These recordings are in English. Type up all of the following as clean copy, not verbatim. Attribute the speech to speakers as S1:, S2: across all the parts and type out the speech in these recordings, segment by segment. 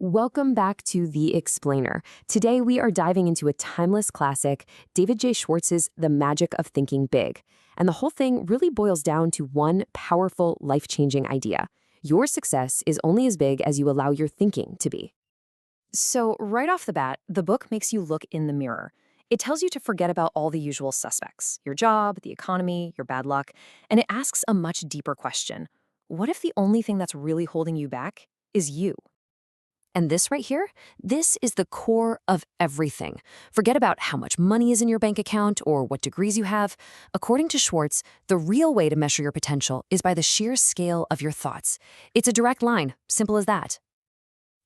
S1: Welcome back to The Explainer. Today we are diving into a timeless classic, David Schwartz's The Magic of Thinking Big. And the whole thing really boils down to one powerful, life-changing idea. Your success is only as big as you allow your thinking to be. So right off the bat, the book makes you look in the mirror. It tells you to forget about all the usual suspects, your job, the economy, your bad luck, and it asks a much deeper question. What if the only thing that's really holding you back is you? And this right here, this is the core of everything. Forget about how much money is in your bank account or what degrees you have. According to Schwartz, the real way to measure your potential is by the sheer scale of your thoughts. It's a direct line, simple as that.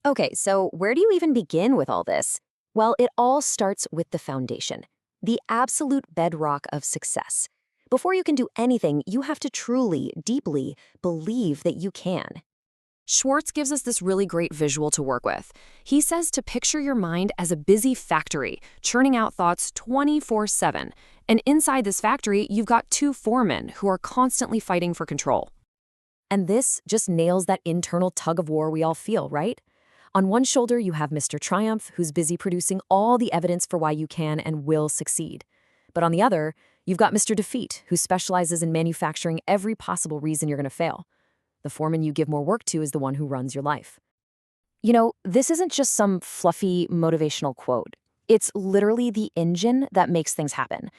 S1: Okay, so where do you even begin with all this? Well, it all starts with the foundation, the absolute bedrock of success. Before you can do anything, you have to truly, deeply believe that you can. Schwartz gives us this really great visual to work with. He says to picture your mind as a busy factory, churning out thoughts 24/7. And inside this factory, you've got two foremen who are constantly fighting for control. And this just nails that internal tug of war we all feel, right? On one shoulder, you have Mr. Triumph, who's busy producing all the evidence for why you can and will succeed. But on the other, you've got Mr. Defeat, who specializes in manufacturing every possible reason you're going to fail. The foreman you give more work to is the one who runs your life. You know, this isn't just some fluffy motivational quote. It's literally the engine that makes things happen.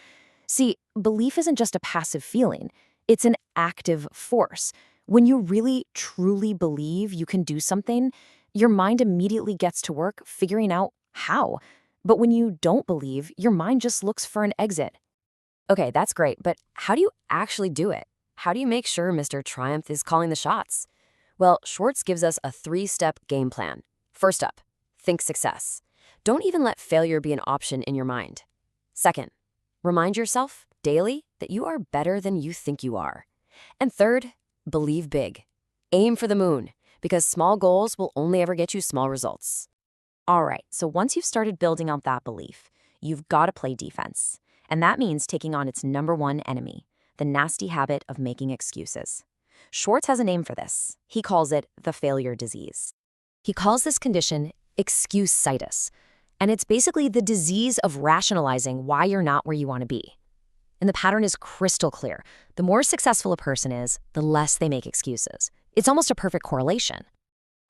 S1: See, belief isn't just a passive feeling. It's an active force. When you really, truly believe you can do something, your mind immediately gets to work figuring out how. But when you don't believe, your mind just looks for an exit. Okay, that's great, but how do you actually do it? How do you make sure Mr. Triumph is calling the shots? Well, Schwartz gives us a 3-step game plan. First up, think success. Don't even let failure be an option in your mind. Second, remind yourself daily that you are better than you think you are. And third, believe big. Aim for the moon, because small goals will only ever get you small results. All right, so once you've started building out that belief, you've got to play defense. And that means taking on its number one enemy, the nasty habit of making excuses. Schwartz has a name for this. He calls it the failure disease. He calls this condition Excusitis, and it's basically the disease of rationalizing why you're not where you want to be. And the pattern is crystal clear. The more successful a person is, the less they make excuses. It's almost a perfect correlation.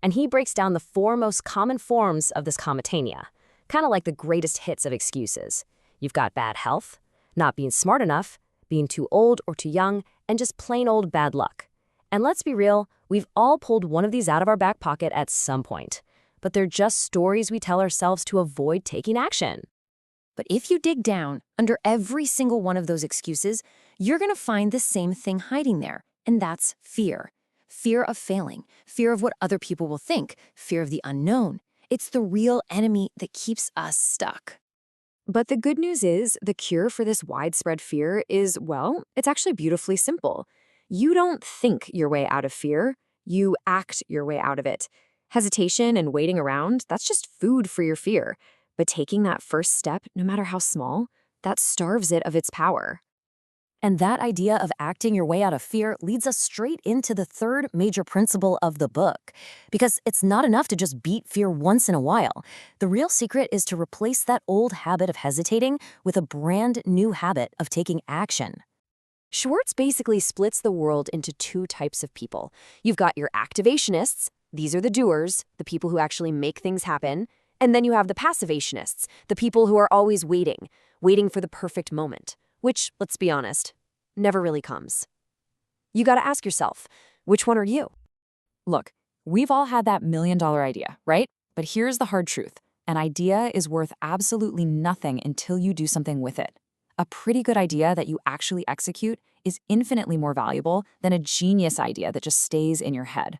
S1: And he breaks down the 4 most common forms of this comatania, kind of like the greatest hits of excuses. You've got bad health, not being smart enough, being too old or too young, and just plain old bad luck. And let's be real, we've all pulled one of these out of our back pocket at some point. But they're just stories we tell ourselves to avoid taking action. But if you dig down under every single one of those excuses, you're going to find the same thing hiding there, and that's fear. Fear of failing, fear of what other people will think, fear of the unknown. It's the real enemy that keeps us stuck. But the good news is, the cure for this widespread fear is, well, it's actually beautifully simple. You don't think your way out of fear, you act your way out of it. Hesitation and waiting around, that's just food for your fear. But taking that first step, no matter how small, that starves it of its power. And that idea of acting your way out of fear leads us straight into the third major principle of the book. Because it's not enough to just beat fear once in a while. The real secret is to replace that old habit of hesitating with a brand new habit of taking action. Schwartz basically splits the world into 2 types of people. You've got your activationists, these are the doers, the people who actually make things happen. And then you have the passivationists, the people who are always waiting for the perfect moment. Which, let's be honest, never really comes. You gotta ask yourself, which one are you? Look, we've all had that $1 million idea, right? But here's the hard truth. An idea is worth absolutely nothing until you do something with it. A pretty good idea that you actually execute is infinitely more valuable than a genius idea that just stays in your head.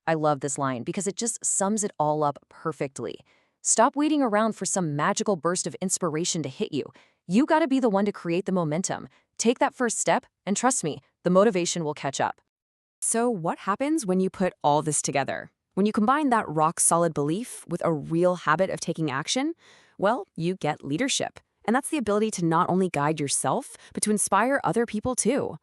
S1: I love this line because it just sums it all up perfectly. Stop waiting around for some magical burst of inspiration to hit you. You gotta be the one to create the momentum. Take that first step, and trust me, the motivation will catch up. So what happens when you put all this together? When you combine that rock-solid belief with a real habit of taking action, well, you get leadership. And that's the ability to not only guide yourself, but to inspire other people too.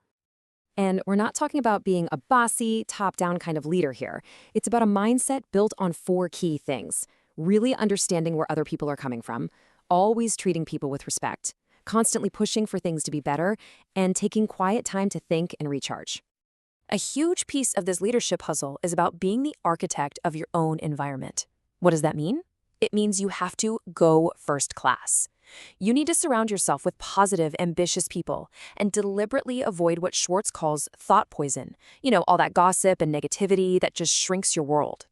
S1: And we're not talking about being a bossy, top-down kind of leader here. It's about a mindset built on 4 key things: really understanding where other people are coming from, always treating people with respect, constantly pushing for things to be better, and taking quiet time to think and recharge. A huge piece of this leadership puzzle is about being the architect of your own environment. What does that mean? It means you have to go first class. You need to surround yourself with positive, ambitious people and deliberately avoid what Schwartz calls thought poison. All that gossip and negativity that just shrinks your world.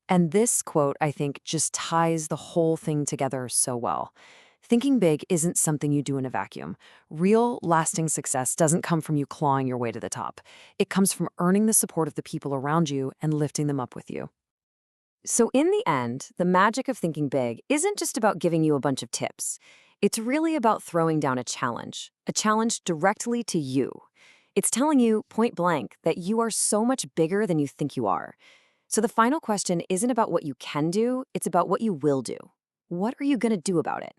S1: And this quote, I think, just ties the whole thing together so well. Thinking big isn't something you do in a vacuum. Real, lasting success doesn't come from you clawing your way to the top. It comes from earning the support of the people around you and lifting them up with you. So in the end, the magic of thinking big isn't just about giving you a bunch of tips. It's really about throwing down a challenge directly to you. It's telling you, point blank, that you are so much bigger than you think you are. So the final question isn't about what you can do, it's about what you will do. What are you going to do about it?